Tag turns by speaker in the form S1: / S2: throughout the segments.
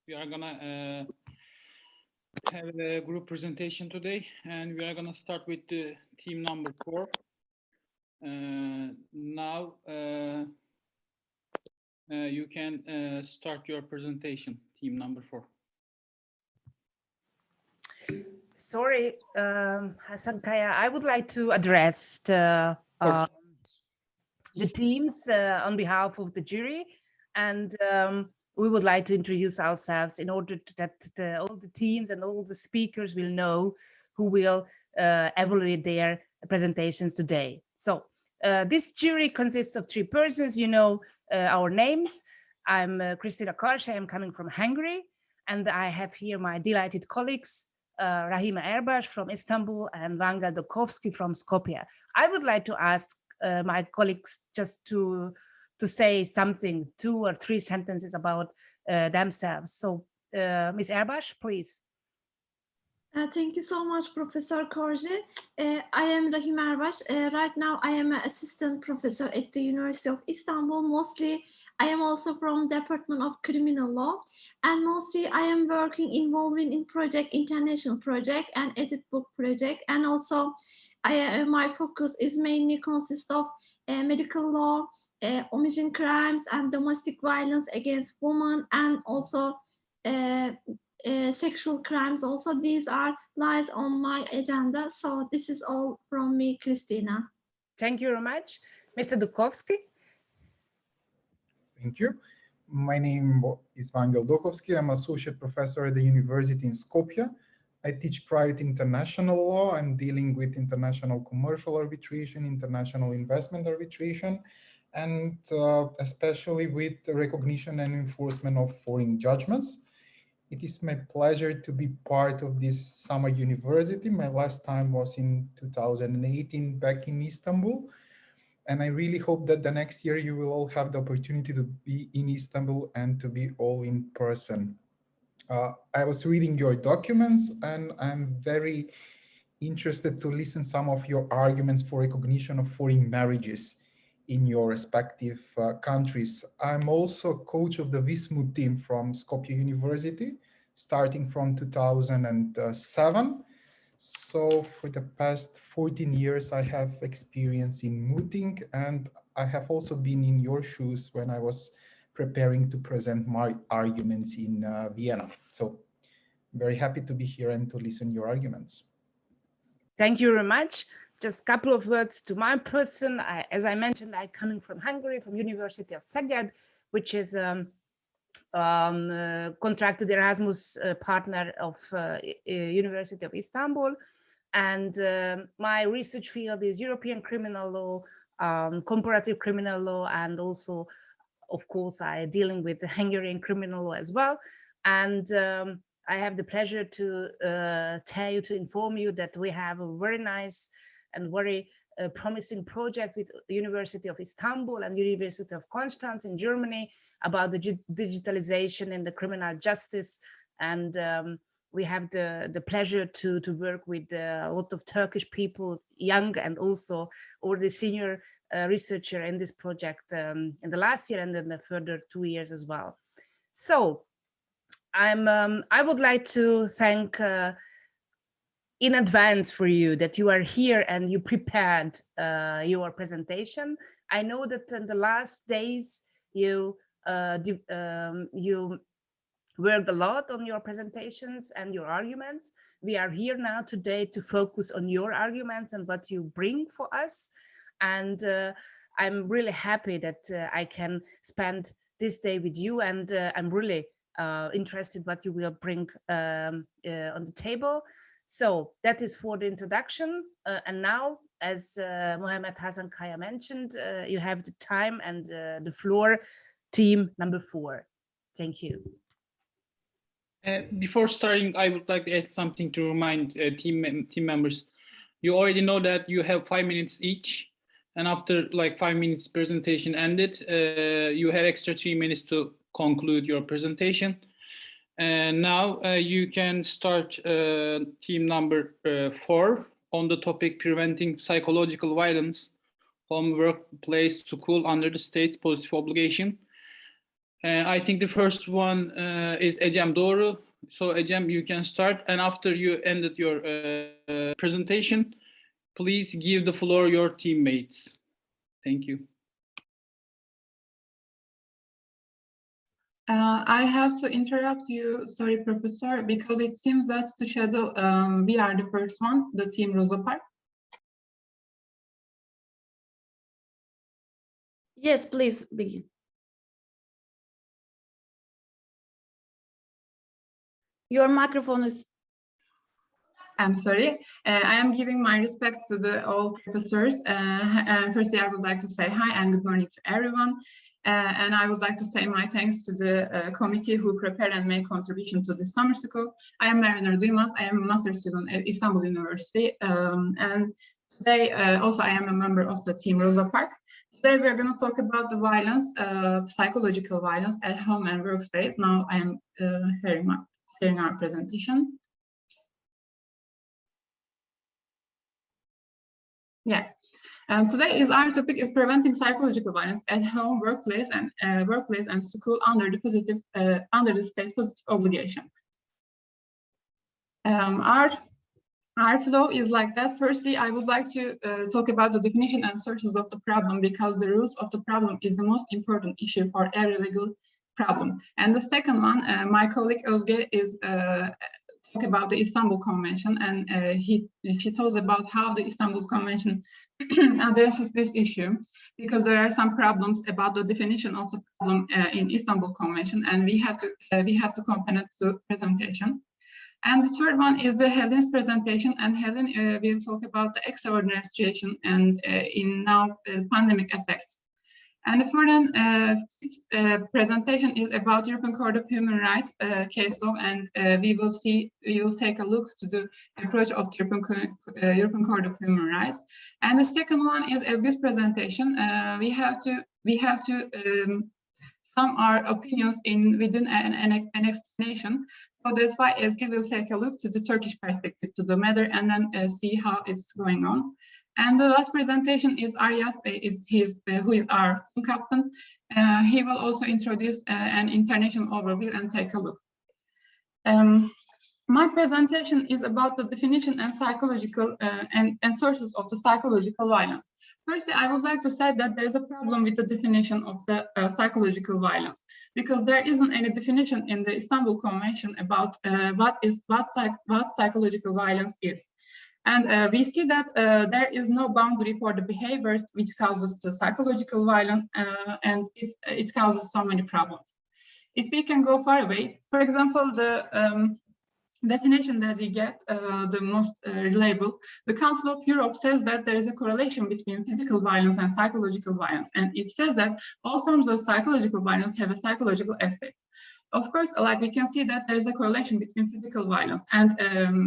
S1: We are gonna have a group presentation today, and we are gonna start with the team number 4. Now you can start your presentation, team number 4.
S2: Sorry, Hassan Kaya, I would like to address the teams on behalf of the jury, and we would like to introduce ourselves in order that all the teams and all the speakers will know who will evaluate their presentations today. So this jury consists of 3 persons. You know our names. I'm Christina Karsh. I am coming from Hungary, and I have here my delighted colleagues, Rahima Erbash from Istanbul and Vanga Dokovsky from Skopje. I would like to ask my colleagues just to say something, 2 or 3 sentences about themselves. So, Ms. Erbash, please.
S3: Thank you so much, Professor Korji. I am Rahim Erbash. Right now, I am an assistant professor at the University of Istanbul. Mostly, I am also from Department of Criminal Law, and mostly I am working involving in project, international project and edit book project. And also, my focus is mainly consists of medical law, omission crimes and domestic violence against women, and also sexual crimes. Also, these are lies on my agenda. So this is all from me, Christina.
S2: Thank you very much. Mr. Dukovsky.
S4: Thank you. My name is Vangel Dokovsky. I'm associate professor at the university in Skopje. I teach private international law. I'm dealing with international commercial arbitration, international investment arbitration, and especially with the recognition and enforcement of foreign judgments. It is my pleasure to be part of this summer university. My last time was in 2018 back in Istanbul. And I really hope that the next year you will all have the opportunity to be in Istanbul and to be all in person. I was reading your documents, and I'm very interested to listen some of your arguments for recognition of foreign marriages in your respective countries. I'm also coach of the Vismut team from Skopje University, starting from 2007. So for the past 14 years, I have experience in mooting, and I have also been in your shoes when I was preparing to present my arguments in Vienna. So very happy to be here and to listen your arguments.
S2: Thank you very much. Just a couple of words to my person. As I mentioned, I'm coming from Hungary, from University of Szeged, which is contracted Erasmus partner of University of Istanbul. And my research field is European criminal law, comparative criminal law, and also, of course, I'm dealing with the Hungarian criminal law as well. And I have the pleasure to inform you that we have a very nice and very promising project with University of Istanbul and University of Constance in Germany about the digitalization in the criminal justice. And we have the pleasure to work with a lot of Turkish people, young and also already senior researcher in this project in the last year and then the further 2 years as well. So I would like to thank in advance for you that you are here and you prepared your presentation. I know that in the last days you worked a lot on your presentations and your arguments. We are here now today to focus on your arguments and what you bring for us. And I'm really happy that I can spend this day with you, and I'm really interested what you will bring on the table. So that is for the introduction. And now, as Mohammed Hassan Kaya mentioned, you have the time and the floor, team number 4. Thank you.
S1: Before starting, I would like to add something to remind team members. You already know that you have 5 minutes each, and after like 5 minutes presentation ended, you have extra 3 minutes to conclude your presentation. And now you can start team number 4 on the topic preventing psychological violence from workplace, school under the state's positive obligation. I think the first one is Ecem Doğru. So Ecem, you can start, and after you ended your presentation, please give the floor your teammates. Thank you.
S5: I have to interrupt you, sorry, Professor, because it seems that to schedule, we are the first one, the Team Rosa Parks.
S6: Yes, please begin. Your microphone is.
S5: I'm sorry. I am giving my respects to all professors. Firstly, I would like to say hi and good morning to everyone. And I would like to say my thanks to the committee who prepared and made contribution to this summer school. I am Mariner Duymaz. I am a master's student at Istanbul University. And today also I am a member of the Team Rosa Parks. Today we're going to talk about the violence, psychological violence at home and workspace. Now I am hearing our presentation. Yes. Today our topic is preventing psychological violence at home, workplace, and school under the state's positive obligation. Our flow is like that. Firstly, I would like to talk about the definition and sources of the problem, because the roots of the problem is the most important issue for every legal problem. And the second one, my colleague Özge is talk about the Istanbul Convention, and she tells about how the Istanbul Convention addresses this issue, because there are some problems about the definition of the problem in Istanbul Convention, and we have to compare it to presentation. And the third one is the Helen's presentation, and Helen will talk about the extraordinary situation and in now pandemic effects. And the further presentation is about European Court of Human Rights case law, and we will take a look to the approach of the European Court of Human Rights. And the second one is Ezgi's presentation. We have to sum our opinions within an explanation. So that's why Ezgi will take a look to the Turkish perspective to the matter, and then see how it's going on. And the last presentation is Arias, who is our team captain. He will also introduce an international overview and take a look. My presentation is about the definition and psychological and sources of the psychological violence. Firstly, I would like to say that there's a problem with the definition of the psychological violence, because there isn't any definition in the Istanbul Convention about what psychological violence is. And we see that there is no boundary for the behaviors which causes the psychological violence, and it causes so many problems. If we can go far away, for example, the definition that we get, the most reliable, the Council of Europe says that there is a correlation between physical violence and psychological violence, and it says that all forms of psychological violence have a psychological aspect. Of course, like we can see that there is a correlation between physical violence, and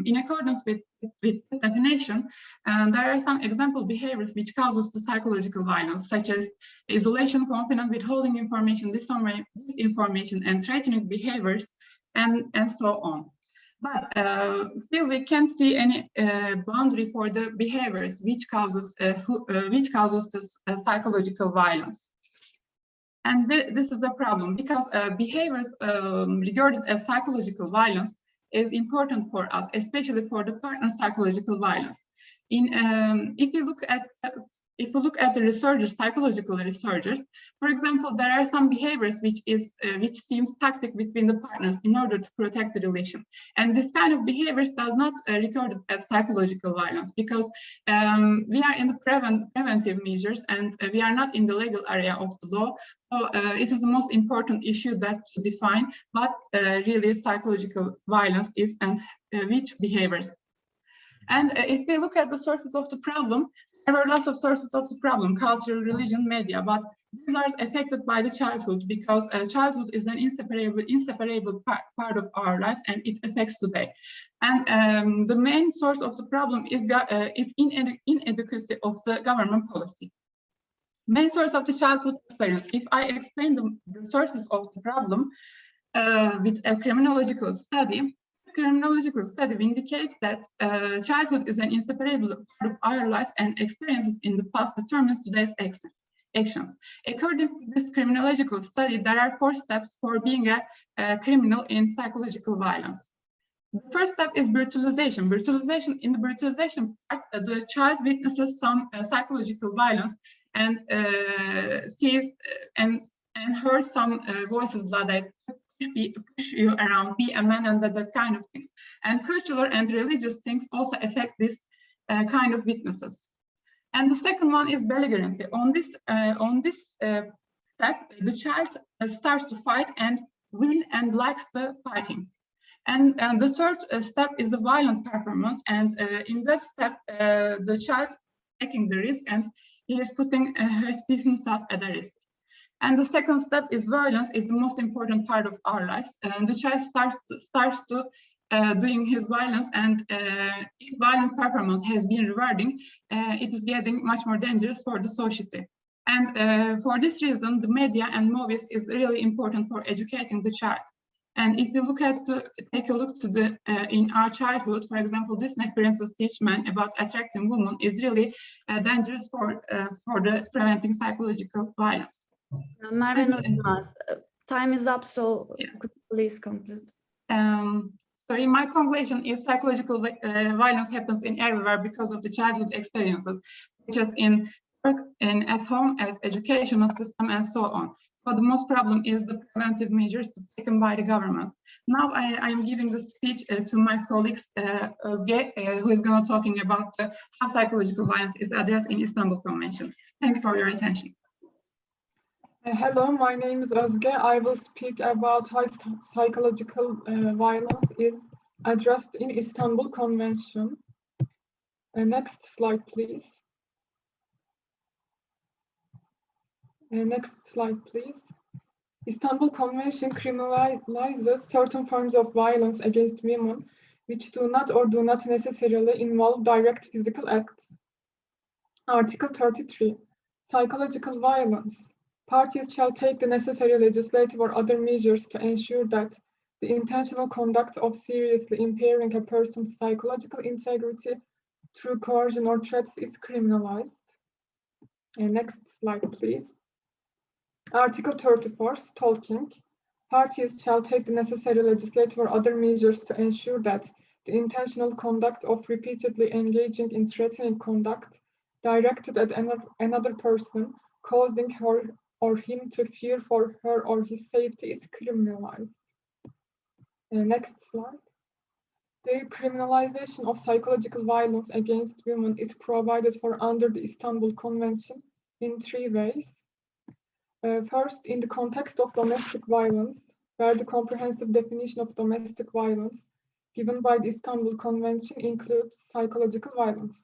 S5: in accordance with the definition, there are some example behaviors which causes the psychological violence, such as isolation, confinement, withholding information, disinformation, and threatening behaviors, and so on. But still, we can't see any boundary for the behaviors which causes this psychological violence. And this is a problem, because behaviors regarded as psychological violence is important for us, especially for the partner psychological violence. If you look at the researchers, psychological researchers, for example, there are some behaviors which seems tactic between the partners in order to protect the relation. And this kind of behaviors does not record as psychological violence, because we are in the preventive measures, and we are not in the legal area of the law. So it is the most important issue that to define what really psychological violence is and which behaviors. And if we look at the sources of the problem, there are lots of sources of the problem: culture, religion, media, but these are affected by the childhood, because childhood is an inseparable part of our lives, and it affects today. And the main source of the problem is inadequacy of the government policy. Main source of the childhood experience. If I explain the sources of the problem with a criminological study, criminological study indicates that childhood is an inseparable part of our lives, and experiences in the past determines today's action. actions. According to this criminological study, there are 4 steps for being a criminal in psychological violence. The first step is brutalization. In the brutalization part, the child witnesses some psychological violence and sees and hears some voices that push you around, be a man, and that kind of things. And cultural and religious things also affect this kind of witnesses. And the second one is belligerency. On this step, the child starts to fight and win and likes the fighting. And the third step is the violent performance. And in that step, the child taking the risk and he is putting himself at a risk. And the second step is violence. It's the most important part of our lives. And the child starts to doing his violence, and if violent performance has been rewarding, it is getting much more dangerous for the society. And for this reason, the media and movies is really important for educating the child. And if you take a look to the in our childhood, for example, Disney Princess Teach Men about attracting women is really dangerous for the preventing psychological violence.
S6: Marvin, time is up, so
S5: yeah.
S6: Could you please conclude?
S5: Sorry, my conclusion is psychological violence happens in everywhere because of the childhood experiences, such as in work and at home, at educational system, and so on. But the most problem is the preventive measures taken by the governments. Now I am giving the speech to my colleagues, Özge, who is going to talking about how psychological violence is addressed in Istanbul Convention. Thanks for your attention.
S7: Hello, my name is Özge. I will speak about how psychological violence is addressed in Istanbul Convention. Next slide, please. Next slide, please. Istanbul Convention criminalizes certain forms of violence against women which do not or do not necessarily involve direct physical acts. Article 33, psychological violence. Parties shall take the necessary legislative or other measures to ensure that the intentional conduct of seriously impairing a person's psychological integrity through coercion or threats is criminalized. Next slide, please. Article 34, stalking. Parties shall take the necessary legislative or other measures to ensure that the intentional conduct of repeatedly engaging in threatening conduct directed at another person, causing her or him to fear for her or his safety is criminalized. Next slide. The criminalization of psychological violence against women is provided for under the Istanbul Convention in 3 ways. First, in the context of domestic violence, where the comprehensive definition of domestic violence given by the Istanbul Convention includes psychological violence.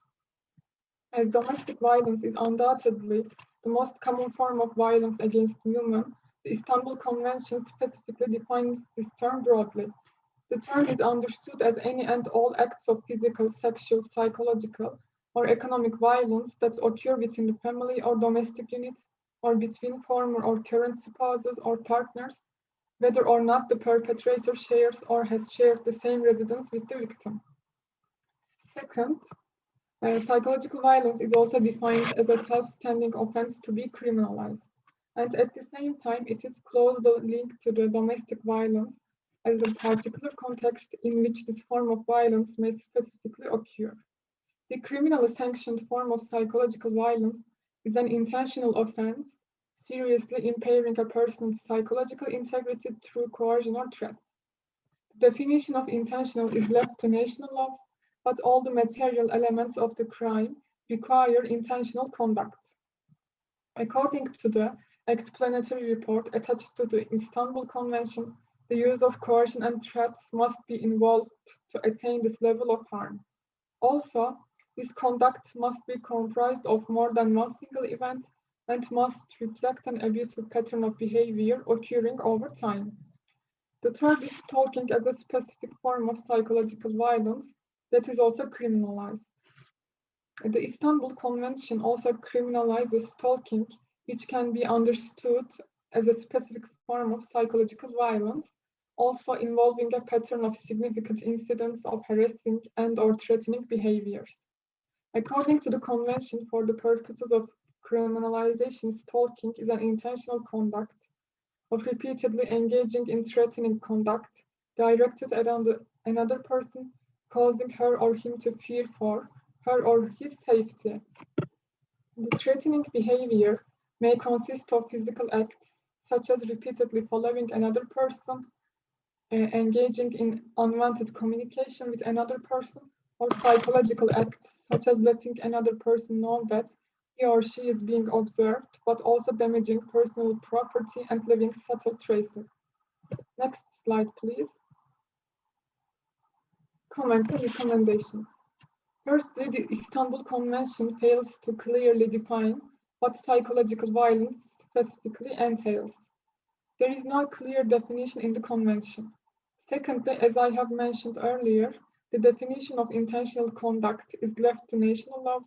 S7: As domestic violence is undoubtedly the most common form of violence against women, the Istanbul Convention specifically defines this term broadly. The term is understood as any and all acts of physical, sexual, psychological, or economic violence that occur within the family or domestic unit, or between former or current spouses or partners, whether or not the perpetrator shares or has shared the same residence with the victim. Second, psychological violence is also defined as a self-standing offense to be criminalized. And at the same time, it is closely linked to the domestic violence as a particular context in which this form of violence may specifically occur. The criminally sanctioned form of psychological violence is an intentional offense, seriously impairing a person's psychological integrity through coercion or threats. The definition of intentional is left to national laws, but all the material elements of the crime require intentional conduct. According to the explanatory report attached to the Istanbul Convention, the use of coercion and threats must be involved to attain this level of harm. Also, this conduct must be comprised of more than one single event and must reflect an abusive pattern of behavior occurring over time. The third is stalking as a specific form of psychological violence that is also criminalized. The Istanbul Convention also criminalizes stalking, which can be understood as a specific form of psychological violence, also involving a pattern of significant incidents of harassing and/or threatening behaviors. According to the Convention, for the purposes of criminalization stalking is an intentional conduct of repeatedly engaging in threatening conduct directed at another person, causing her or him to fear for her or his safety. The threatening behavior may consist of physical acts, such as repeatedly following another person, engaging in unwanted communication with another person, or psychological acts, such as letting another person know that he or she is being observed, but also damaging personal property and leaving subtle traces. Next slide, please. Comments and recommendations. Firstly, the Istanbul Convention fails to clearly define what psychological violence specifically entails. There is no clear definition in the convention. Secondly, as I have mentioned earlier, the definition of intentional conduct is left to national laws,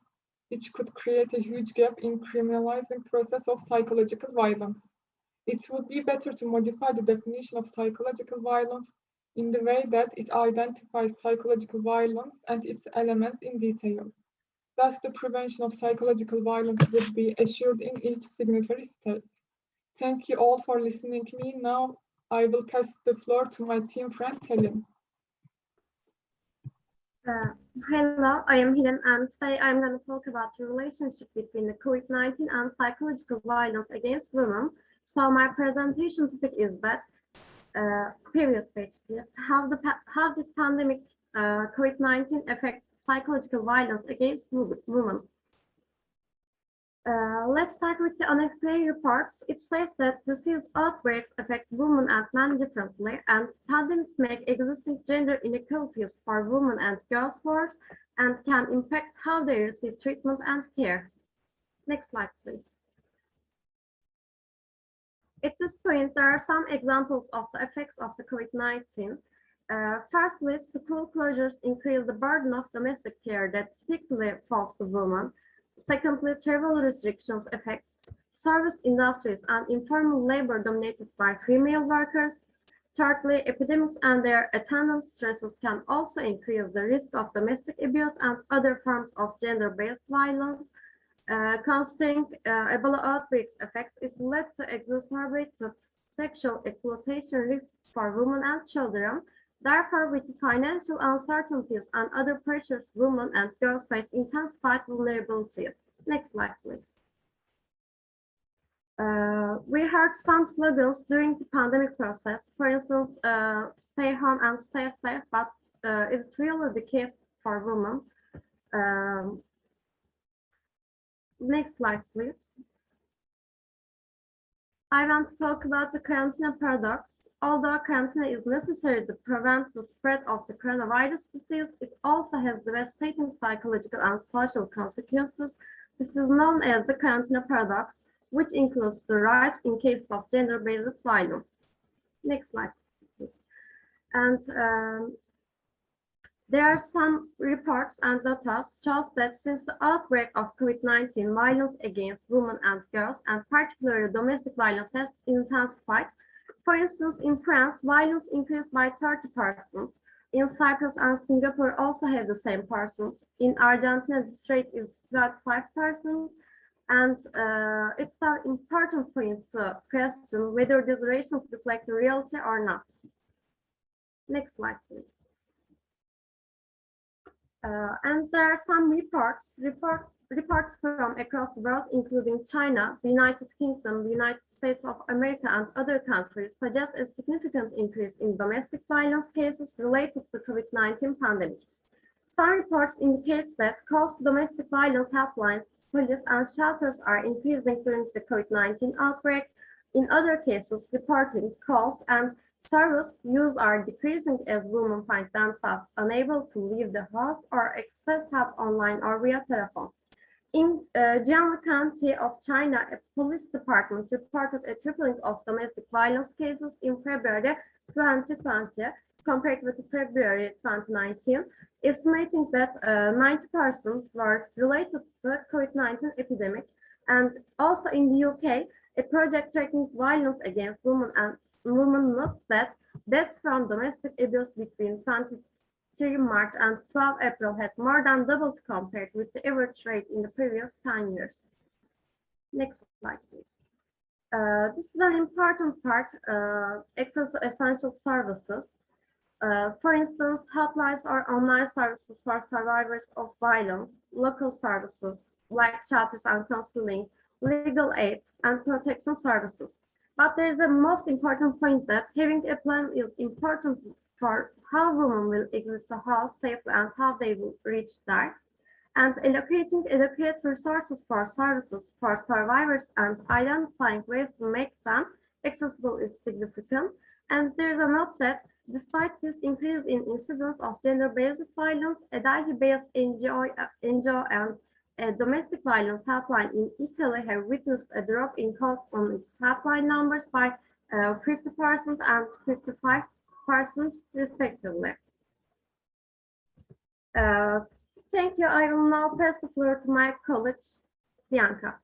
S7: which could create a huge gap in criminalizing process of psychological violence. It would be better to modify the definition of psychological violence in the way that it identifies psychological violence and its elements in detail. Thus, the prevention of psychological violence would be assured in each signatory state. Thank you all for listening to me. Now, I will pass the floor to my team friend, Helen.
S8: Hello, I am Helen, and today I'm going to talk about the relationship between the COVID-19 and psychological violence against women. So my presentation topic is that, previous page please, how did pandemic COVID-19 affect psychological violence against women? Let's start with the unexplained reports. It says that disease outbreaks affect women and men differently, and pandemics make existing gender inequalities for women and girls worse and can impact how they receive treatment and care. Next slide, please. At this point, there are some examples of the effects of the COVID-19. Firstly, school closures increase the burden of domestic care that typically falls to women. Secondly, travel restrictions affect service industries and informal labor dominated by female workers. Thirdly, epidemics and their attendant stresses can also increase the risk of domestic abuse and other forms of gender-based violence. Considering Ebola outbreaks effects, it led to exacerbated sexual exploitation risks for women and children. Therefore, with the financial uncertainties and other pressures, women and girls face intensified vulnerabilities. Next slide, please. We heard some slogans during the pandemic process. For instance, stay home and stay safe, but is it really the case for women? Next slide, please. I want to talk about the Continental Paradox. Although quarantine is necessary to prevent the spread of the coronavirus disease, it also has devastating psychological and social consequences. This is known as the Continental Paradox, which includes the rise in cases of gender-based violence. Next slide, please. And there are some reports and data shows that since the outbreak of COVID-19, violence against women and girls, and particularly domestic violence, has intensified. For instance, in France, violence increased by 30%. In Cyprus and Singapore also have the same percent. In Argentina, this rate is 35%. And it's an important point to question whether these ratios reflect the reality or not. Next slide, please. And there are some reports from across the world, including China, the United Kingdom, the United States of America, and other countries, suggest a significant increase in domestic violence cases related to COVID-19 pandemic. Some reports indicate that calls to domestic violence helplines, police, and shelters are increasing during the COVID-19 outbreak. In other cases, reporting calls and service use are decreasing as women find themselves unable to leave the house or access help online or via telephone. In Jiangsu County of China, a police department reported a tripling of domestic violence cases in February 2020 compared with February 2019, estimating that 90% were related to the COVID-19 epidemic. And also in the UK, a project tracking violence against women notes that deaths from domestic abuse between 23 March and 12 April had more than doubled compared with the average rate in the previous 10 years. Next slide, please. This is an important part, access to essential services. For instance, helplines are online services for survivors of violence, local services like shelters and counseling, legal aid, and protection services. But there is a most important point that having a plan is important for how women will exit the house safely and how they will reach there. And allocating adequate resources for services for survivors and identifying ways to make them accessible is significant. And there's a note that despite this increase in incidence of gender-based violence, a Delhi-based NGO and domestic violence helpline in Italy have witnessed a drop in calls on its helpline numbers by 50% and 55% respectively. Thank you. I will now pass the floor to my colleague, Bianca.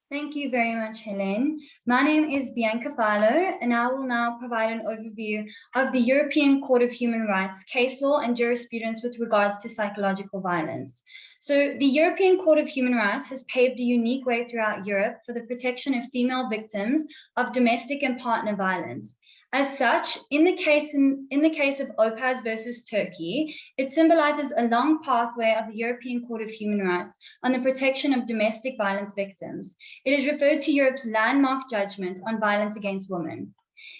S9: Thank you very much, Helen. My name is Bianca Falo, and I will now provide an overview of the European Court of Human Rights case law and jurisprudence with regards to psychological violence. So the European Court of Human Rights has paved a unique way throughout Europe for the protection of female victims of domestic and partner violence. As such, in the case of Opaz versus Turkey, it symbolizes a long pathway of the European Court of Human Rights on the protection of domestic violence victims. It is referred to Europe's landmark judgment on violence against women.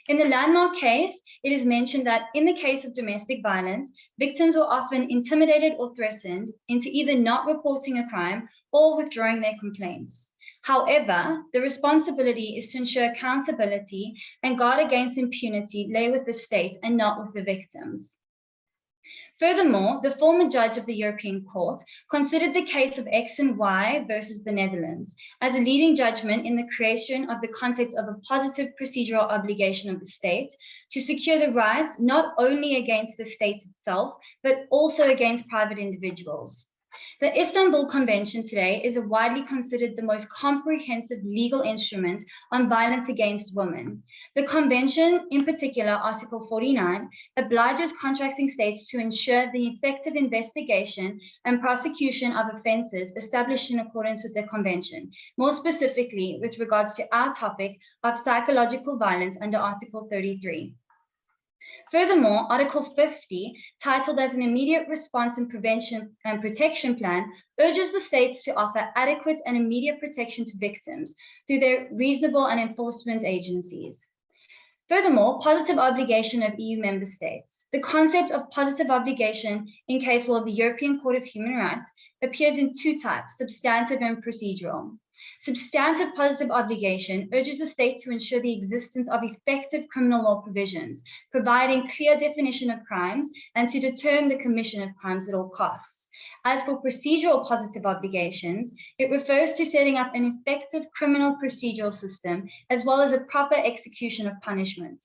S9: In the landmark case, it is mentioned that in the case of domestic violence, victims were often intimidated or threatened into either not reporting a crime or withdrawing their complaints. However, the responsibility is to ensure accountability and guard against impunity lay with the state and not with the victims. Furthermore, the former judge of the European Court considered the case of X and Y versus the Netherlands as a leading judgment in the creation of the concept of a positive procedural obligation of the state to secure the rights not only against the state itself, but also against private individuals. The Istanbul Convention today is widely considered the most comprehensive legal instrument on violence against women. The Convention, in particular, Article 49, obliges contracting states to ensure the effective investigation and prosecution of offences established in accordance with the Convention, more specifically with regards to our topic of psychological violence under Article 33. Furthermore, Article 50, titled as an immediate response and prevention and protection plan, urges the states to offer adequate and immediate protection to victims through their reasonable and enforcement agencies. Furthermore, positive obligation of EU member states. The concept of positive obligation in case law of the European Court of Human Rights appears in two types, substantive and procedural. Substantive positive obligation urges the state to ensure the existence of effective criminal law provisions, providing clear definition of crimes and to deter the commission of crimes at all costs. As for procedural positive obligations, it refers to setting up an effective criminal procedural system as well as a proper execution of punishment.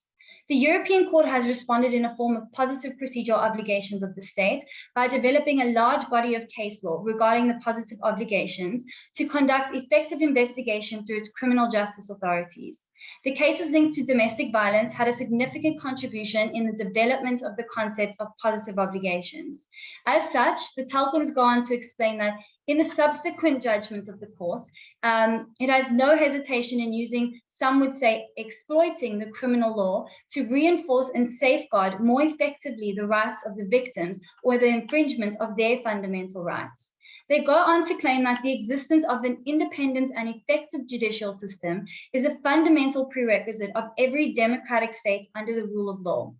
S9: The European Court has responded in a form of positive procedural obligations of the state by developing a large body of case law regarding the positive obligations to conduct effective investigation through its criminal justice authorities. The cases linked to domestic violence had a significant contribution in the development of the concept of positive obligations. As such, the Talpins go on to explain that in the subsequent judgments of the court, it has no hesitation in using, some would say, exploiting the criminal law to reinforce and safeguard more effectively the rights of the victims or the infringement of their fundamental rights. They go on to claim that the existence of an independent and effective judicial system is a fundamental prerequisite of every democratic state under the rule of law.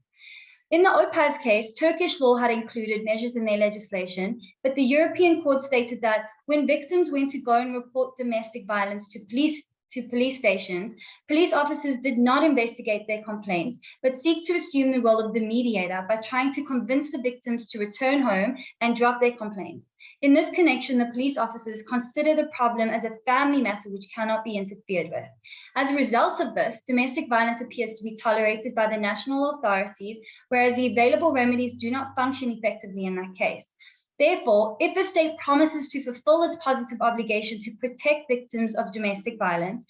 S9: In the Opaz case, Turkish law had included measures in their legislation, but the European Court stated that when victims went to go and report domestic violence to police stations, police officers did not investigate their complaints, but seek to assume the role of the mediator by trying to convince the victims to return home and drop their complaints. In this connection, the police officers consider the problem as a family matter which cannot be interfered with. As a result of this, domestic violence appears to be tolerated by the national authorities, whereas the available remedies do not function effectively in that case. Therefore, if a state promises to fulfill its positive obligation to protect victims of domestic violence,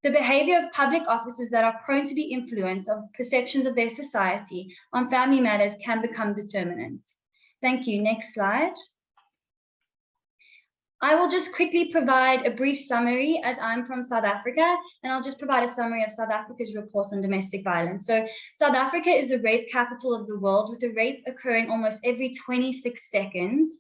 S9: the behavior of public officers that are prone to be influenced of perceptions of their society on family matters can become determinant. Thank you. Next slide. I will just quickly provide a brief summary as I'm from South Africa, and I'll just provide a summary of South Africa's report on domestic violence. So South Africa is the rape capital of the world, with a rape occurring almost every 26 seconds.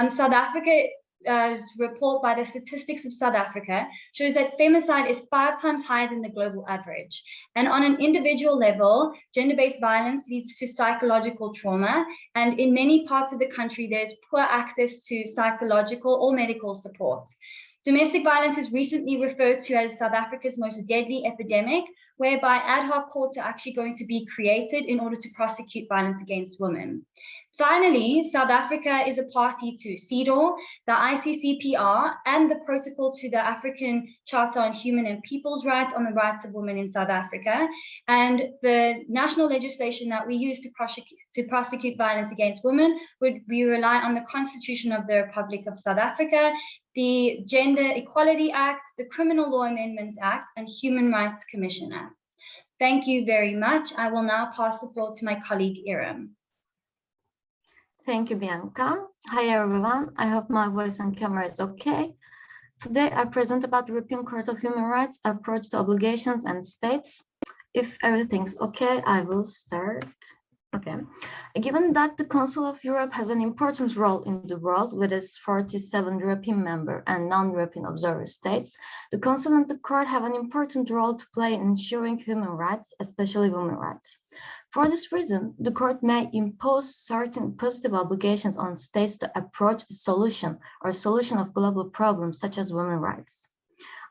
S9: South Africa's report by the Statistics of South Africa shows that femicide is 5 times higher than the global average. And on an individual level, gender-based violence leads to psychological trauma. And in many parts of the country, there's poor access to psychological or medical support. Domestic violence is recently referred to as South Africa's most deadly epidemic, whereby ad hoc courts are actually going to be created in order to prosecute violence against women. Finally, South Africa is a party to CEDAW, the ICCPR, and the Protocol to the African Charter on Human and People's Rights on the Rights of Women in South Africa. And the national legislation that we use to prosecute violence against women we rely on the Constitution of the Republic of South Africa, the Gender Equality Act, the Criminal Law Amendment Act, and Human Rights Commission Act. Thank you very much. I will now pass the floor to my colleague, Iram.
S10: Thank you, Bianca. Hi, everyone. I hope my voice and camera is okay. Today, I present about the European Court of Human Rights approach to obligations and states. If everything's okay, I will start. Okay. Given that the Council of Europe has an important role in the world with its 47 European member and non-European observer states, the Council and the Court have an important role to play in ensuring human rights, especially women's rights. For this reason, the Court may impose certain positive obligations on states to approach the solution of global problems such as women's rights.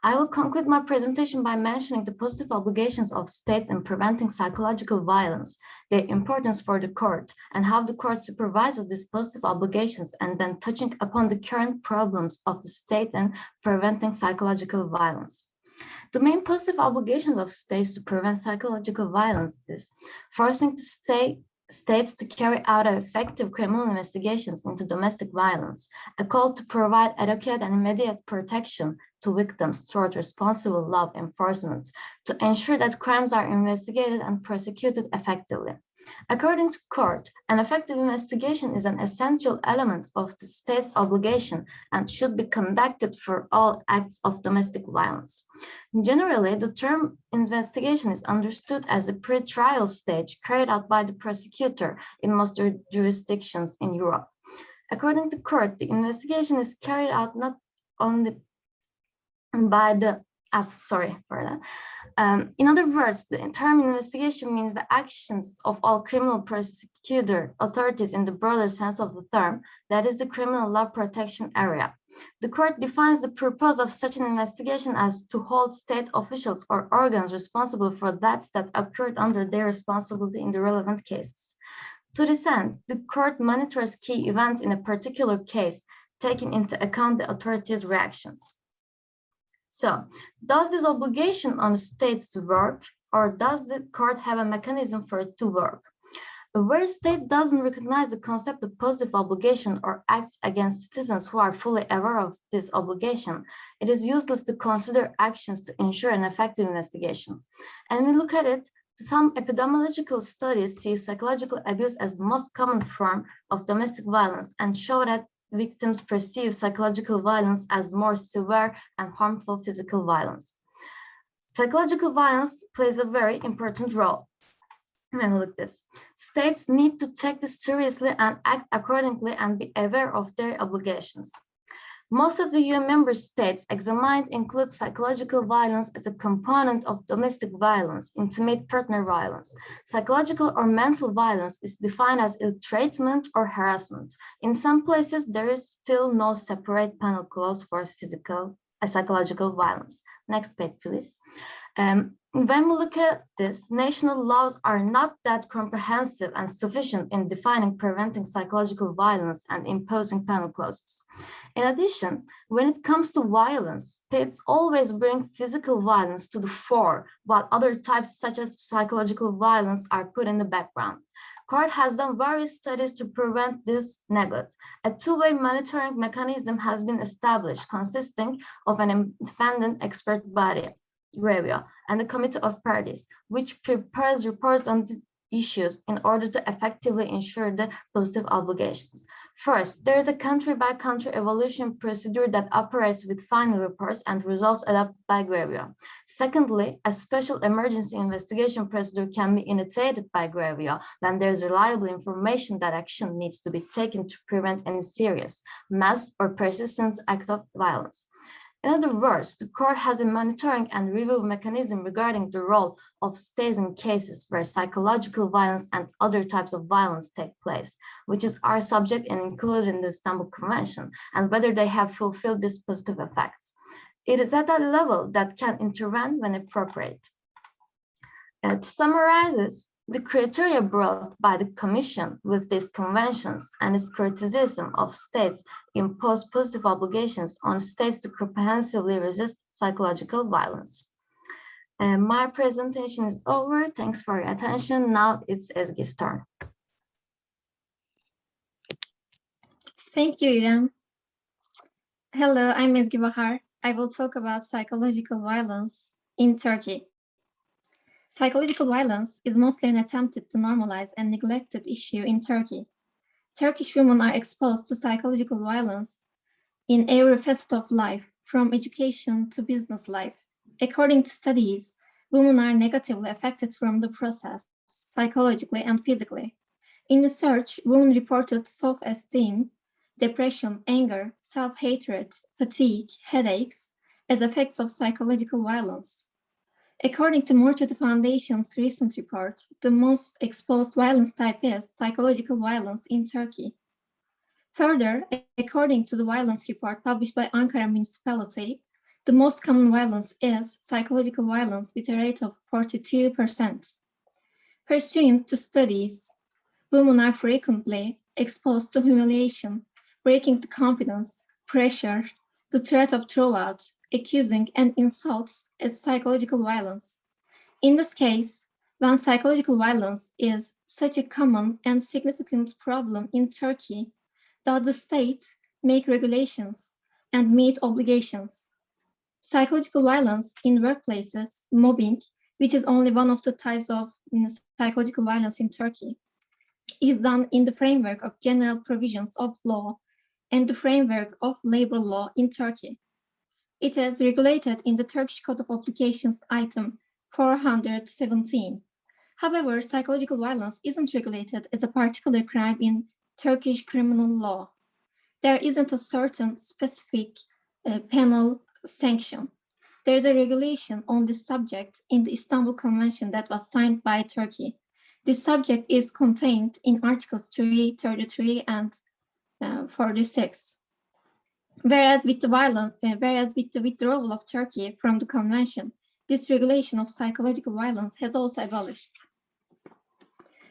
S10: I will conclude my presentation by mentioning the positive obligations of states in preventing psychological violence, their importance for the Court, and how the Court supervises these positive obligations, and then touching upon the current problems of the state in preventing psychological violence. The main positive obligations of states to prevent psychological violence is forcing states to carry out effective criminal investigations into domestic violence, a call to provide adequate and immediate protection to victims through responsible law enforcement, to ensure that crimes are investigated and prosecuted effectively. According to Court, an effective investigation is an essential element of the state's obligation and should be conducted for all acts of domestic violence. Generally, the term investigation is understood as a pre-trial stage carried out by the prosecutor in most jurisdictions in Europe. According to Court, the investigation is carried out not only by the in other words, the term investigation means the actions of all criminal prosecutor authorities in the broader sense of the term, that is the criminal law protection area. The Court defines the purpose of such an investigation as to hold state officials or organs responsible for deaths that occurred under their responsibility in the relevant cases. To this end, the Court monitors key events in a particular case, taking into account the authorities' reactions. So, does this obligation on states to work, or does the Court have a mechanism for it to work? Where a state doesn't recognize the concept of positive obligation or acts against citizens who are fully aware of this obligation, it is useless to consider actions to ensure an effective investigation. And we look at it, some epidemiological studies see psychological abuse as the most common form of domestic violence and show that victims perceive psychological violence as more severe and harmful physical violence. Psychological violence plays a very important role. And look at this. States need to take this seriously and act accordingly and be aware of their obligations. Most of the UN member states examined include psychological violence as a component of domestic violence, intimate partner violence. Psychological or mental violence is defined as ill-treatment or harassment. In some places, there is still no separate penal clause for psychological violence. Next page, please. When we look at this, national laws are not that comprehensive and sufficient in defining preventing psychological violence and imposing penal clauses. In addition, when it comes to violence, states always bring physical violence to the fore, while other types such as psychological violence are put in the background. Court has done various studies to prevent this neglect. A two-way monitoring mechanism has been established, consisting of an independent expert body, Review, and the Committee of Parties, which prepares reports on the issues in order to effectively ensure the positive obligations. First, there is a country-by-country evaluation procedure that operates with final reports and results adopted by GRAVIO. Secondly, a special emergency investigation procedure can be initiated by GRAVIO when there is reliable information that action needs to be taken to prevent any serious, mass, or persistent act of violence. In other words, the court has a monitoring and review mechanism regarding the role of states in cases where psychological violence and other types of violence take place, which is our subject and included in the Istanbul Convention, and whether they have fulfilled these positive effects. It is at that level that can intervene when appropriate. To summarize, the criteria brought by the Commission with these conventions and its criticism of states impose positive obligations on states to comprehensively resist psychological violence. My presentation is over. Thanks for your attention. Now it's Ezgi's turn.
S11: Thank you, İrem. Hello, I'm Ezgi Bahar. I will talk about psychological violence in Turkey. Psychological violence is mostly an attempted to normalize and neglected issue in Turkey. Turkish women are exposed to psychological violence in every facet of life, from education to business life. According to studies, women are negatively affected from the process, psychologically and physically. In research, women reported self-esteem, depression, anger, self-hatred, fatigue, headaches as effects of psychological violence. According to Mortati Foundation's recent report, the most exposed violence type is psychological violence in Turkey. Further, according to the violence report published by Ankara Municipality, the most common violence is psychological violence with a rate of 42%. Pursuant to studies, women are frequently exposed to humiliation, breaking the confidence, pressure, the threat of throwout, accusing, and insults as psychological violence. In this case, when psychological violence is such a common and significant problem in Turkey, does the state make regulations and meet obligations? Psychological violence in workplaces, mobbing, which is only one of the types of psychological violence in Turkey, is done in the framework of general provisions of law and the framework of labor law in Turkey. It is regulated in the Turkish Code of Applications item 417. However, psychological violence isn't regulated as a particular crime in Turkish criminal law. There isn't a certain specific penal sanction. There is a regulation on this subject in the Istanbul Convention that was signed by Turkey. This subject is contained in Articles 3, 33, and 46. Whereas with the withdrawal of Turkey from the convention, this regulation of psychological violence has also abolished.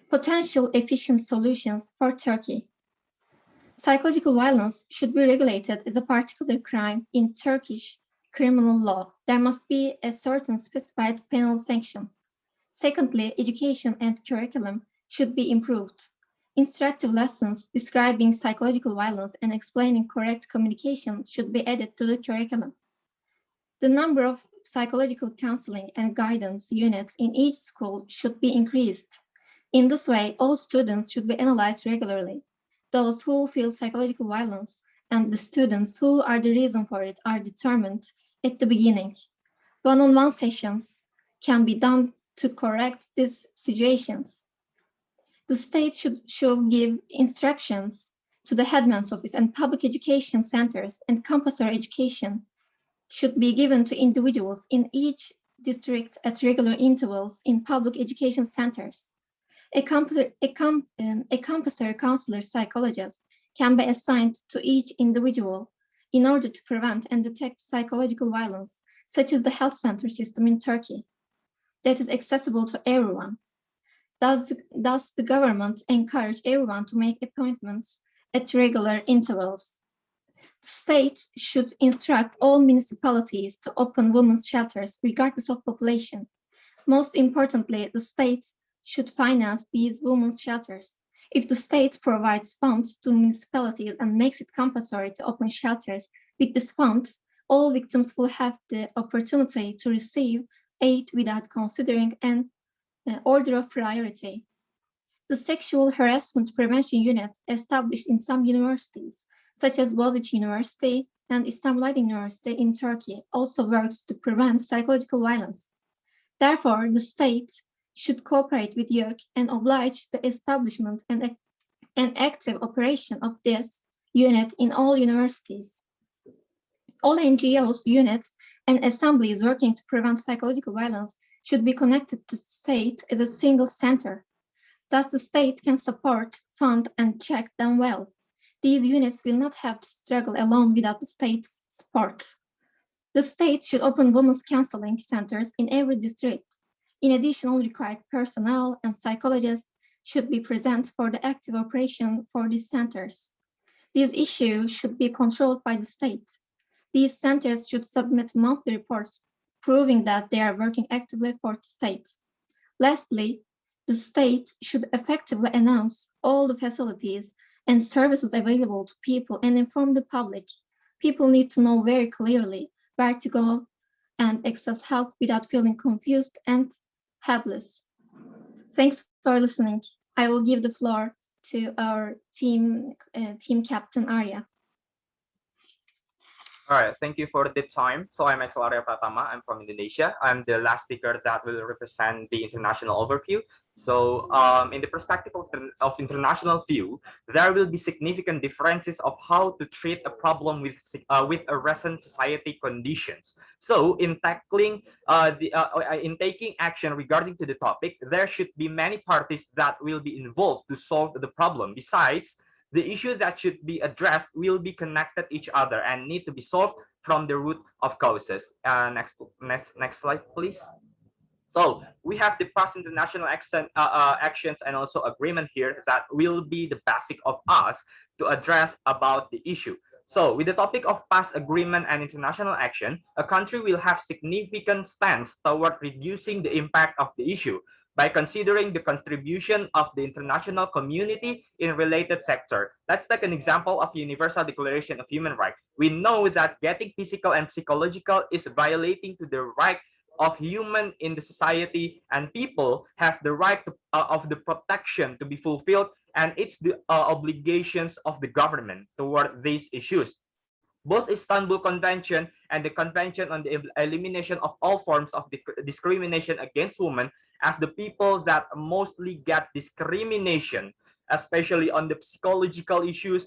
S11: Potential efficient solutions for Turkey. Psychological violence should be regulated as a particular crime in Turkish criminal law. There must be a certain specified penal sanction. Secondly, education and curriculum should be improved. Instructive lessons describing psychological violence and explaining correct communication should be added to the curriculum. The number of psychological counseling and guidance units in each school should be increased. In this way, all students should be analyzed regularly. Those who feel psychological violence and the students who are the reason for it are determined at the beginning. One-on-one sessions can be done to correct these situations. The state should give instructions to the headman's office, and public education centers and compulsory education should be given to individuals in each district at regular intervals in public education centers. A compulsory counselor psychologist can be assigned to each individual in order to prevent and detect psychological violence, such as the health center system in Turkey, that is accessible to everyone. Does the government encourage everyone to make appointments at regular intervals? The state should instruct all municipalities to open women's shelters regardless of population. Most importantly, the state should finance these women's shelters. If the state provides funds to municipalities and makes it compulsory to open shelters with these funds, all victims will have the opportunity to receive aid without considering an order of priority. The sexual harassment prevention unit established in some universities, such as Boğaziçi University and Istanbul University in Turkey, also works to prevent psychological violence. Therefore, the state should cooperate with YÖK and oblige the establishment and active operation of this unit in all universities. All NGOs, units, and assemblies working to prevent psychological violence should be connected to the state as a single center. Thus, the state can support, fund, and check them well. These units will not have to struggle alone without the state's support. The state should open women's counseling centers in every district. In addition, all required personnel and psychologists should be present for the active operation for these centers. These issues should be controlled by the state. These centers should submit monthly reports proving that they are working actively for the state. Lastly, the state should effectively announce all the facilities and services available to people and inform the public. People need to know very clearly where to go and access help without feeling confused and helpless. Thanks for listening. I will give the floor to our team captain, Arya.
S12: All right, thank you for the time. So I'm Axel Arya Pratama. I'm from Indonesia. I'm the last speaker that will represent the international overview. So in the perspective of international view, there will be significant differences of how to treat a problem with a recent society conditions. So in tackling in taking action regarding to the topic, there should be many parties that will be involved to solve the problem. Besides, the issue that should be addressed will be connected each other and need to be solved from the root of causes. Next slide, please. So we have the past international actions and also agreement here that will be the basic of us to address about the issue. So with the topic of past agreement and international action, a country will have significant stance toward reducing the impact of the issue by considering the contribution of the international community in related sector. Let's take an example of Universal Declaration of Human Rights. We know that getting physical and psychological is violating to the right of human in the society, and people have the right to, of the protection to be fulfilled, and it's the obligations of the government toward these issues. Both Istanbul Convention and the Convention on the Elimination of All Forms of Discrimination Against Women as the people that mostly get discrimination, especially on the psychological issues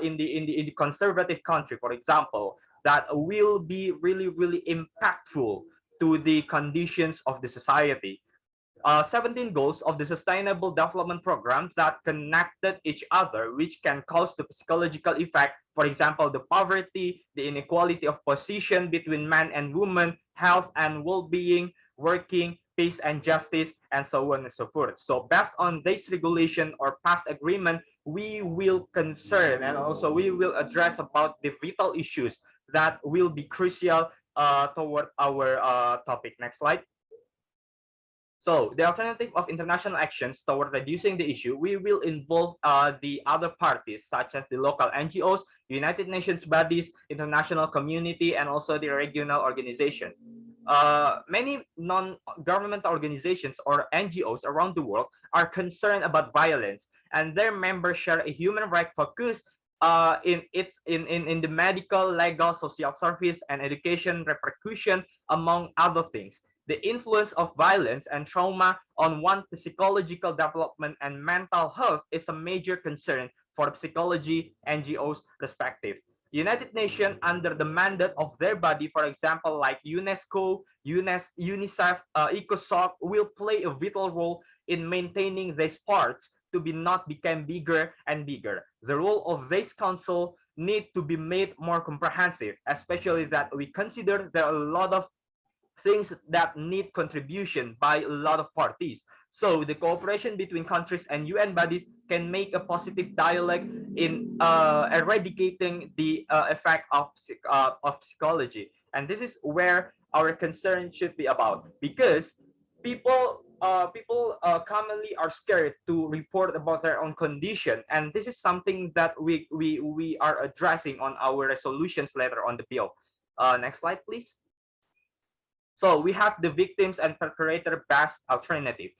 S12: in the conservative country, for example, that will be really impactful to the conditions of the society. 17 goals of the Sustainable Development Program that connected each other, which can cause the psychological effect, for example, the poverty, the inequality of position between men and women, health and well-being, working, peace and justice, and so on and so forth. So based on this regulation or past agreement, we will concern and also we will address about the vital issues that will be crucial toward our topic. Next slide. So the alternative of international actions toward reducing the issue, we will involve the other parties such as the local NGOs, United Nations bodies, international community, and also the regional organization. Many non-governmental organizations or NGOs around the world are concerned about violence, and their members share a human right focus in the medical, legal, social service, and education repercussion, among other things. The influence of violence and trauma on one's psychological development and mental health is a major concern for psychology NGOs perspective. United Nations, under the mandate of their body, for example, like UNESCO, UNICEF, ECOSOC, will play a vital role in maintaining these parts to not become bigger and bigger. The role of this council need to be made more comprehensive, especially that we consider there are a lot of things that need contribution by a lot of parties. So the cooperation between countries and UN bodies can make a positive dialogue in eradicating the effect of psychology. And this is where our concern should be about, because people commonly are scared to report about their own condition, and this is something that we are addressing on our resolutions later on the bill. Next slide, please. So we have the victims and perpetrator best alternative.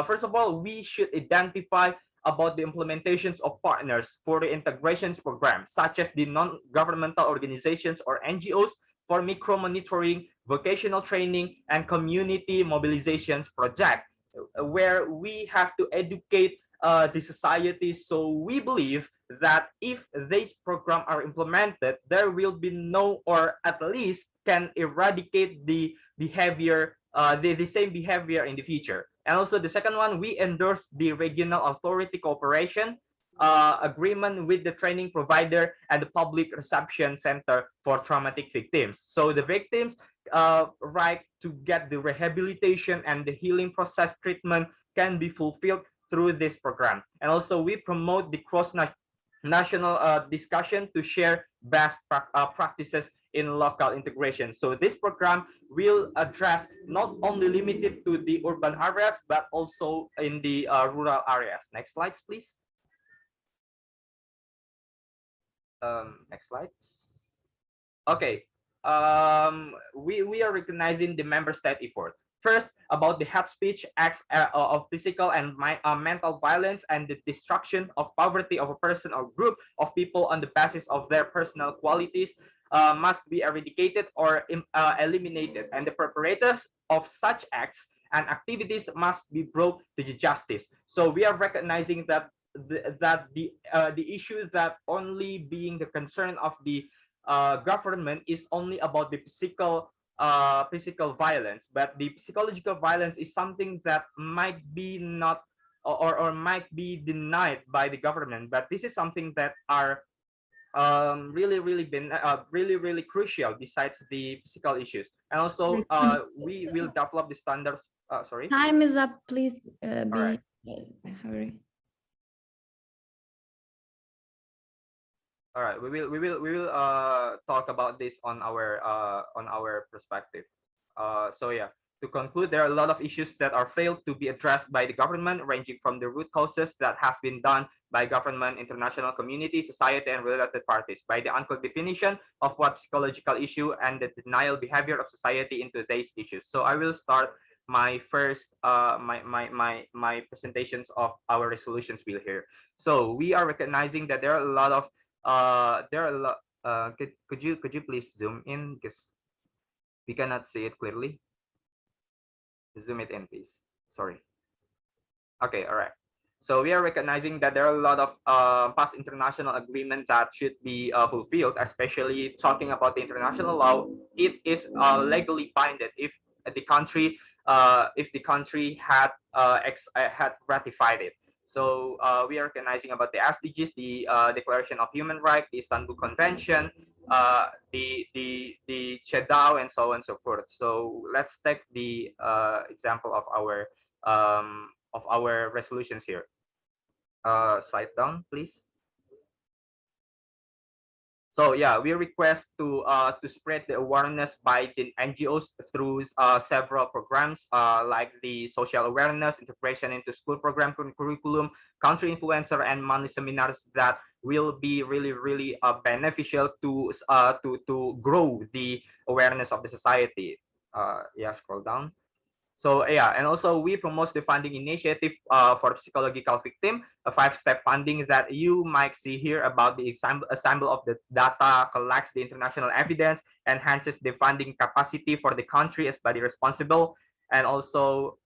S12: First of all, we should identify about the implementations of partners for the integrations program, such as the non-governmental organizations or NGOs for micro-monitoring, vocational training, and community mobilizations project, where we have to educate the society. So we believe that if these programs are implemented, there will be no, or at least can eradicate the behavior, the same behavior in the future. And also the second one, we endorse the regional authority cooperation agreement with the training provider and the public reception center for traumatic victims. So the victims right to get the rehabilitation and the healing process treatment can be fulfilled through this program. And also we promote the cross-national discussion to share best practices in local integration. So this program will address not only limited to the urban areas, but also in the rural areas. Next slides, please. Next slides. Okay, we are recognizing the member state effort. First, about the hate speech acts of physical and mental violence and the destruction of poverty of a person or group of people on the basis of their personal qualities must be eradicated or eliminated, and the perpetrators of such acts and activities must be brought to justice. So we are recognizing that the issue that only being the concern of the government is only about the physical violence, but the psychological violence is something that might be not or might be denied by the government, but this is something that are really crucial besides the physical issues. And also we will develop the standards. Sorry,
S6: time is up, please
S12: right.
S6: Hurry.
S12: All right, we will talk about this on our perspective. So yeah, to conclude, there are a lot of issues that are failed to be addressed by the government, ranging from the root causes that has been done by government, international community, society, and related parties, by the unclear definition of what psychological issue and the denial behavior of society into these issues. So I will start my first my presentations of our resolutions wheel here. So we are recognizing that there are a lot of could you please zoom in, because we cannot see it clearly. Zoom it in, please. Sorry. Okay, all right. So we are recognizing that there are a lot of past international agreements that should be fulfilled, especially talking about the international law. It is legally binding if the country had ratified it. So we are recognizing about the SDGs, the Declaration of Human Rights, the Istanbul Convention, the CEDAW, and so on and so forth. So let's take the example of our resolutions here. Slide down, please. So yeah, we request to spread the awareness by the NGOs through several programs like the social awareness, integration into school program curriculum, country influencer, and monthly seminars that will be really beneficial to grow the awareness of the society. Yeah, scroll down. So yeah, and also we promote the funding initiative for psychological victim, a 5-step funding that you might see here about the assemble of the data, collects the international evidence, enhances the funding capacity for the country as body responsible, and also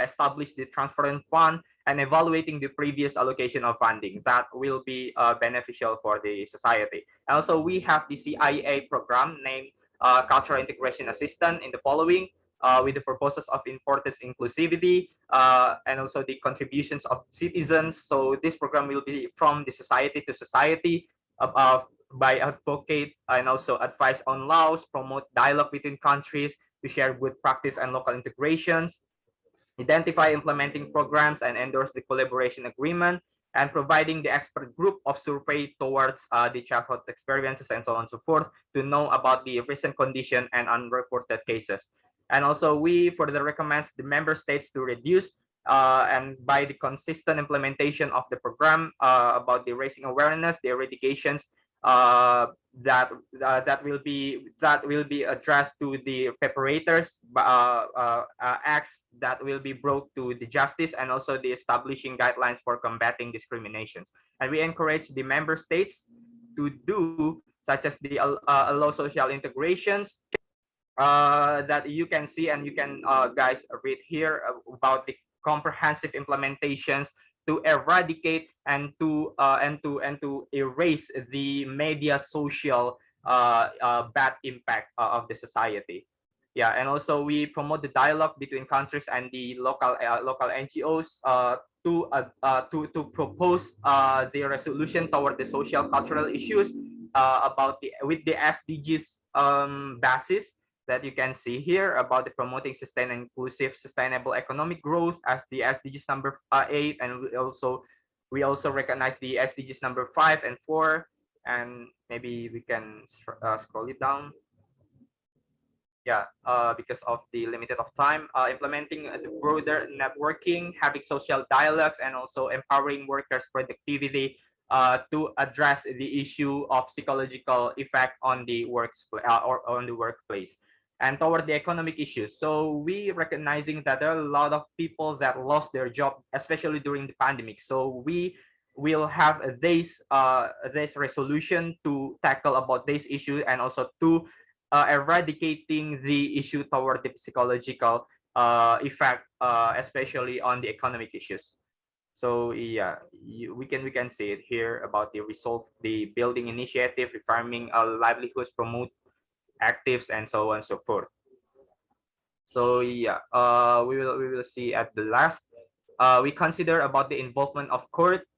S12: establish the transparent fund and evaluating the previous allocation of funding that will be beneficial for the society. And also we have the CIA program named Cultural Integration Assistant in the following. With the purposes of importance inclusivity and also the contributions of citizens. So this program will be from the society to society by advocate and also advise on laws, promote dialogue between countries to share good practice and local integrations, identify implementing programs and endorse the collaboration agreement, and providing the expert group of survey towards the childhood experiences and so on and so forth to know about the recent condition and unreported cases. And also we further recommends the member states to reduce and by the consistent implementation of the program about the raising awareness, the eradications that will be addressed to the preparators acts that will be brought to the justice, and also the establishing guidelines for combating discriminations. And we encourage the member states to do, such as the allow social integrations that you can see, and you can guys read here about the comprehensive implementations to eradicate and to erase the media social bad impact of the society. Yeah, and also we promote the dialogue between countries and the local NGOs to propose the resolution toward the social cultural issues about with the SDGs basis that you can see here about the promoting sustainable, inclusive, sustainable economic growth as the SDGs number 8, and we also recognize the SDGs number 5 and 4, and maybe we can scroll it down. Yeah, because of the limited of time, implementing the broader networking, having social dialogues, and also empowering workers' productivity to address the issue of psychological effect on the workplace. And toward the economic issues, so we recognizing that there are a lot of people that lost their job, especially during the pandemic. So we will have this resolution to tackle about this issue, and also to eradicating the issue toward the psychological effect, especially on the economic issues. So yeah, we can say it here about the result, the building initiative, reforming livelihoods, promote actives, and so on and so forth. So yeah, we will see at the last. We consider about the involvement of court.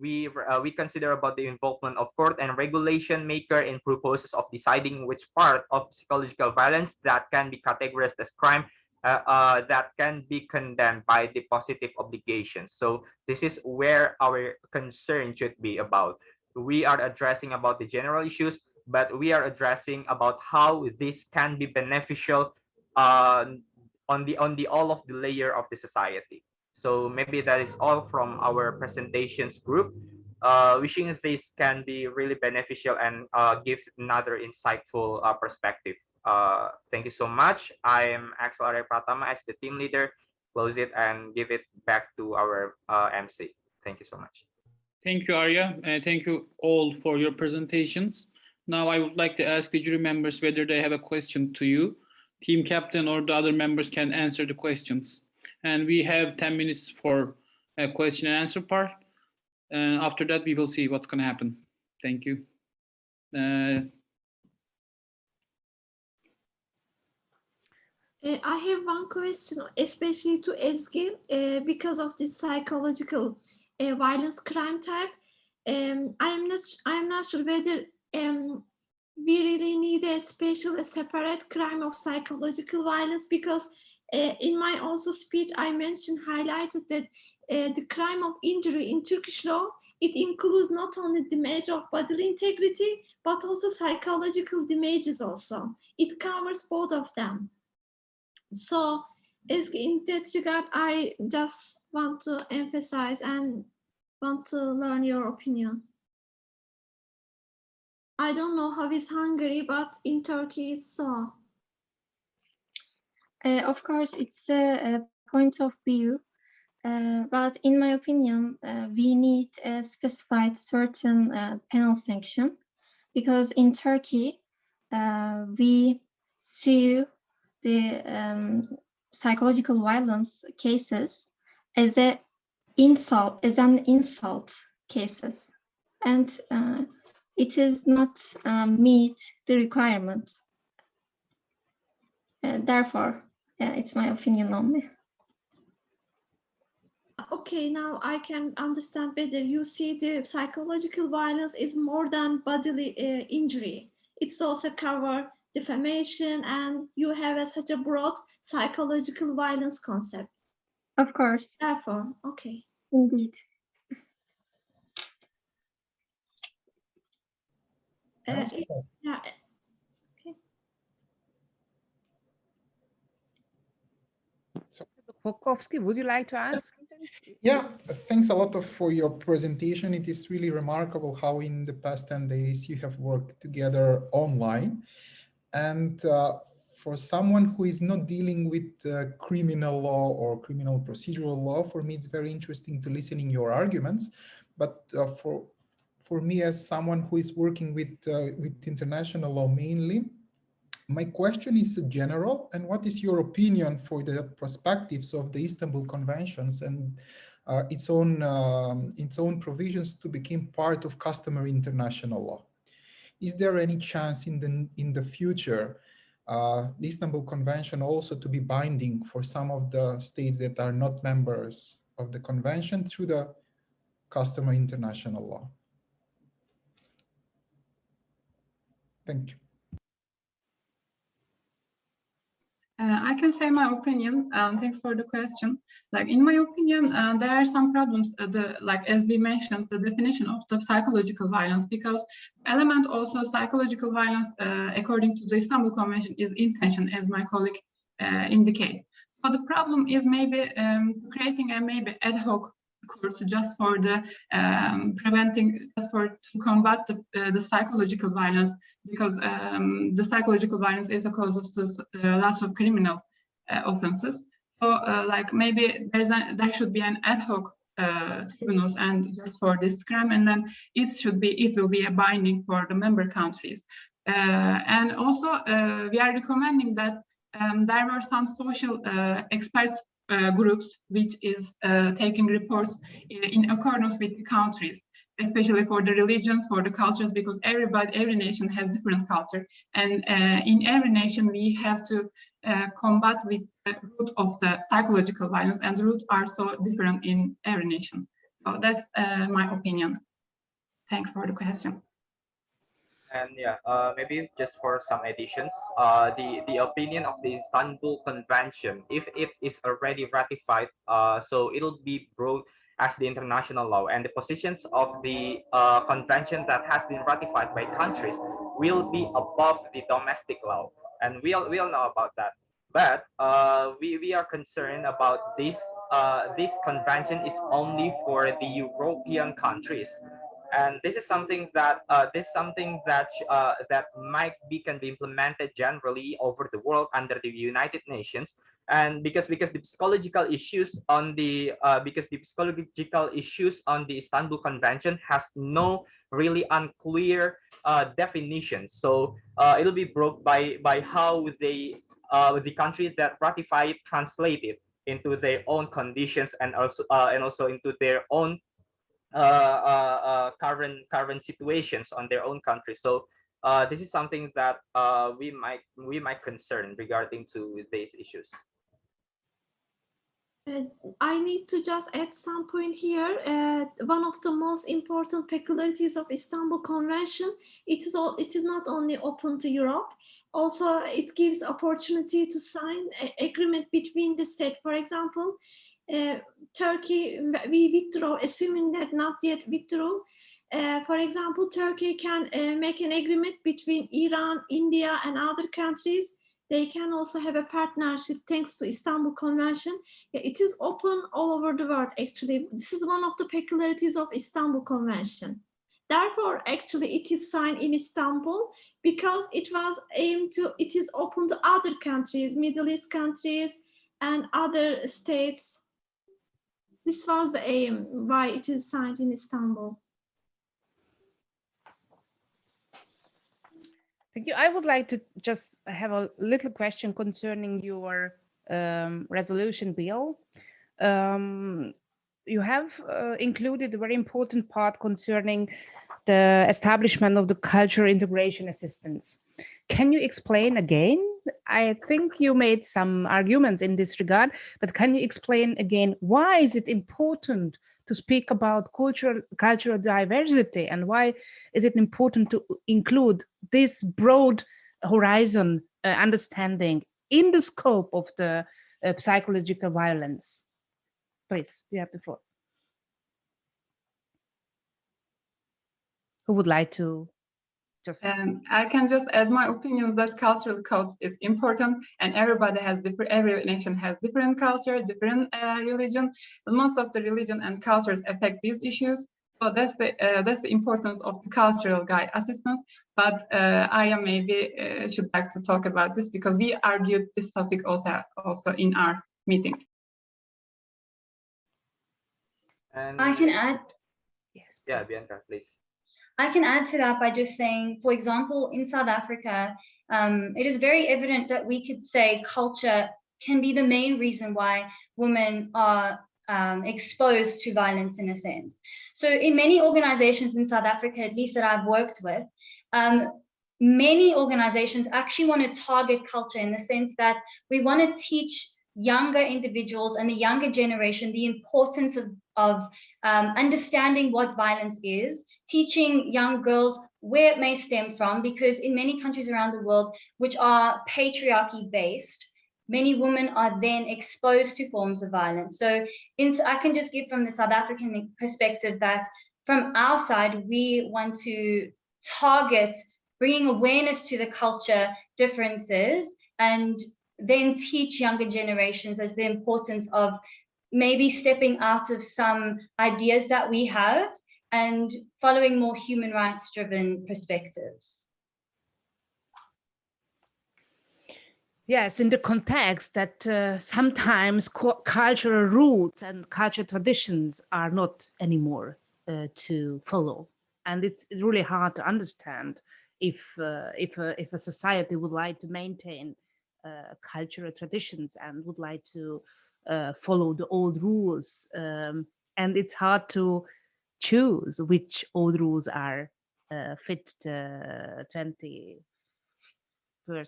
S12: We consider about the involvement of court and regulation maker in purposes of deciding which part of psychological violence that can be categorized as crime that can be condemned by the positive obligations. So this is where our concern should be about. We are addressing about the general issues, but we are addressing about how this can be beneficial on the all of the layer of the society. So maybe that is all from our presentations group. Wishing this can be really beneficial and give another insightful perspective. Thank you so much. I am Axel Arya Pratama as the team leader. Close it and give it back to our MC. Thank you so much.
S1: Thank you, Arya. Thank you all for your presentations. Now I would like to ask the jury members whether they have a question to you. Team captain or the other members can answer the questions. And we have 10 minutes for a question and answer part. And after that, we will see what's going to happen. Thank you.
S3: I have one question, especially to Ezgi, because of this psychological violence crime type. I'm not sure whether we really need a separate crime of psychological violence, because in my also speech I highlighted that the crime of injury in Turkish law, it includes not only damage of bodily integrity but also psychological damages also. It covers both of them. So in that regard, I just want to emphasize and want to learn your opinion. I don't know how it's Hungary, but in Turkey it's so.
S11: Of course, it's a point of view, but in my opinion, we need a specified certain penal sanction, because in Turkey, we sue the psychological violence cases as an insult cases, and it is not meet the requirement. Therefore, it's my opinion only.
S3: Okay, now I can understand better. You see the psychological violence is more than bodily injury. It's also cover defamation, and you have such a broad psychological violence concept.
S11: Of course.
S3: Therefore, okay.
S11: Indeed.
S3: Yeah.
S2: Volkovsky, would you like to ask something?
S4: Yeah, thanks a lot for your presentation. It is really remarkable how in the past 10 days you have worked together online. And for someone who is not dealing with criminal law or criminal procedural law, for me, it's very interesting to listen in your arguments. But for me, as someone who is working with international law mainly, my question is general, and what is your opinion for the perspectives of the Istanbul Conventions and its own provisions to become part of customary international law? Is there any chance in the future the Istanbul Convention also to be binding for some of the states that are not members of the convention through the customary international law? Thank you.
S5: I can say my opinion. Thanks for the question. Like in my opinion, there are some problems. Like as we mentioned, the definition of the psychological violence, because element also psychological violence, according to the Istanbul Convention, is intention, as my colleague indicates. So the problem is maybe creating a maybe ad hoc course just for the to combat the psychological violence, because the psychological violence is a cause of lots of criminal offenses. So like maybe there should be an ad hoc tribunals and just for this crime, and then it will be a binding for the member countries. And also we are recommending that there were some social experts groups which is taking reports in accordance with the countries, especially for the religions, for the cultures, because every nation has different culture, and in every nation we have to combat with the root of the psychological violence, and the roots are so different in every nation. So that's my opinion. Thanks for the question.
S12: And yeah, maybe just for some additions, the opinion of the Istanbul Convention, if it is already ratified, so it'll be brought as the international law, and the positions of the convention that has been ratified by countries will be above the domestic law, and we all know about that. But we are concerned about this. This convention is only for the European countries, and this is something that that can be implemented generally over the world under the United Nations. And because the psychological issues on the Istanbul Convention has no really unclear definition, so it'll be broke by how they the country that ratify it translate it into their own conditions, and also into their own current situations on their own country. So this is something that we might concern regarding to these issues.
S3: I need to just add some point here. One of the most important peculiarities of Istanbul Convention, it is not only open to Europe, also it gives opportunity to sign an agreement between the state. For example, Turkey, we withdraw, assuming that not yet withdrew. For example, Turkey can make an agreement between Iran, India, and other countries. They can also have a partnership thanks to Istanbul Convention. It is open all over the world, actually. This is one of the peculiarities of Istanbul Convention. Therefore, actually, it is signed in Istanbul because it is open to other countries, Middle East countries, and other states. This was the aim why it is signed in Istanbul.
S2: Thank you. I would like to just have a little question concerning your resolution bill. You have included a very important part concerning the establishment of the cultural integration assistance. Can you explain again? I think you made some arguments in this regard, but can you explain again why is it important to speak about cultural diversity, and why is it important to include this broad horizon understanding in the scope of the psychological violence? Please, you have the floor. Who would like to Just
S5: I can just add my opinion that cultural codes is important, and everybody has every nation has different culture, different religion. But most of the religion and cultures affect these issues. So that's the importance of the cultural guide assistance. But Arya maybe should like to talk about this because we argued this topic also in our meetings.
S12: And
S9: I can add.
S2: yes,
S12: yeah, Bianca, please.
S9: I can add to that by just saying, for example, in South Africa, it is very evident that we could say culture can be the main reason why women are exposed to violence in a sense. So in many organizations in South Africa, at least that I've worked with, many organizations actually want to target culture in the sense that we want to teach younger individuals and the younger generation the importance of understanding what violence is, teaching young girls where it may stem from, because in many countries around the world which are patriarchy based, many women are then exposed to forms of violence. So I can just give from the South African perspective that from our side, we want to target bringing awareness to the culture differences and then teach younger generations as the importance of maybe stepping out of some ideas that we have and following more human rights driven perspectives.
S2: Yes, in the context that sometimes cultural roots and cultural traditions are not anymore to follow, and it's really hard to understand if a society would like to maintain cultural traditions and would like to follow the old rules, and it's hard to choose which old rules are fit 21st century.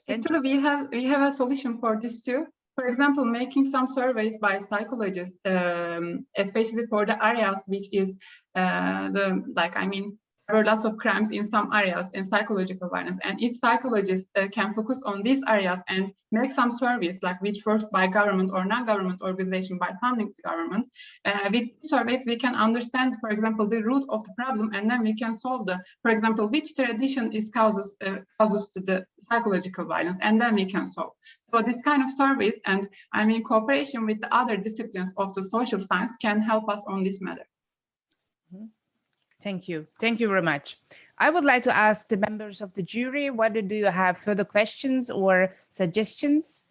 S5: Actually, we have a solution for this too. For example, making some surveys by psychologists, especially for the areas which is there are lots of crimes in some areas and psychological violence. And if psychologists can focus on these areas and make some surveys, like which works by government or non-government organization by funding the government, with surveys we can understand, for example, the root of the problem, and then we can solve for example, which tradition is causes to the psychological violence, and then we can solve. So this kind of surveys and cooperation with the other disciplines of the social science can help us on this matter.
S2: Thank you. Thank you very much. I would like to ask the members of the jury, whether do you have further questions or suggestions?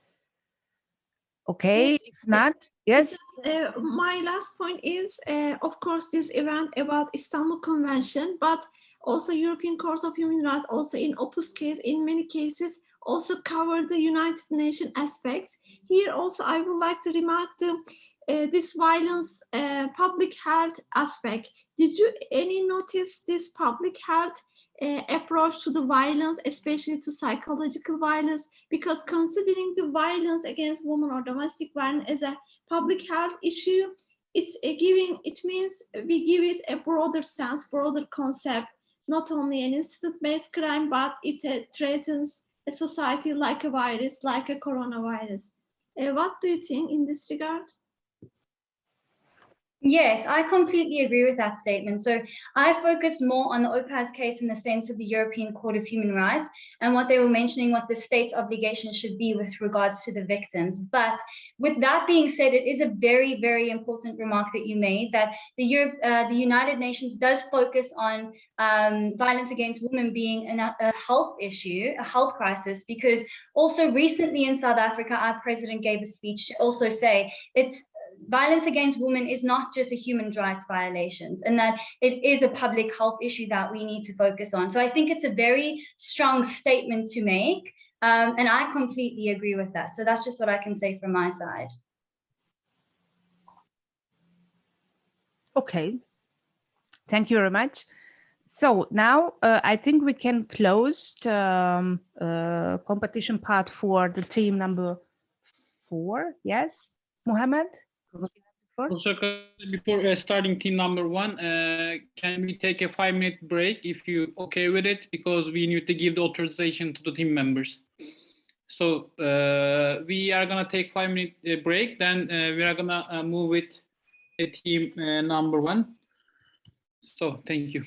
S2: Okay, if not, yes.
S3: My last point is, of course, this event about Istanbul Convention, but also European Court of Human Rights, also in Opus case, in many cases, also cover the United Nations aspects. Here also, I would like to remark this violence public health aspect. Did you notice this public health approach to the violence, especially to psychological violence? Because considering the violence against women or domestic violence as a public health issue, it means we give it a broader sense, broader concept, not only an incident-based crime, but it threatens a society like a virus, like a coronavirus. What do you think in this regard?
S9: Yes, I completely agree with that statement. So I focus more on the OPAS case in the sense of the European Court of Human Rights and what they were mentioning, what the state's obligation should be with regards to the victims. But with that being said, it is a very, very important remark that you made, that the United Nations does focus on violence against women being a health issue, a health crisis, because also recently in South Africa, our president gave a speech to also say violence against women is not just a human rights violations, and that it is a public health issue that we need to focus on. So I think it's a very strong statement to make, and I completely agree with that. So that's just what I can say from my side.
S2: Okay, thank you very much. So now I think we can close the competition part for the team number 4. Yes, Mohammed?
S1: Before starting team number 1, can we take a 5-minute break if you're okay with it? Because we need to give the authorization to the team members. So we are gonna take 5-minute break. Then we are gonna move with a team number 1. So thank you.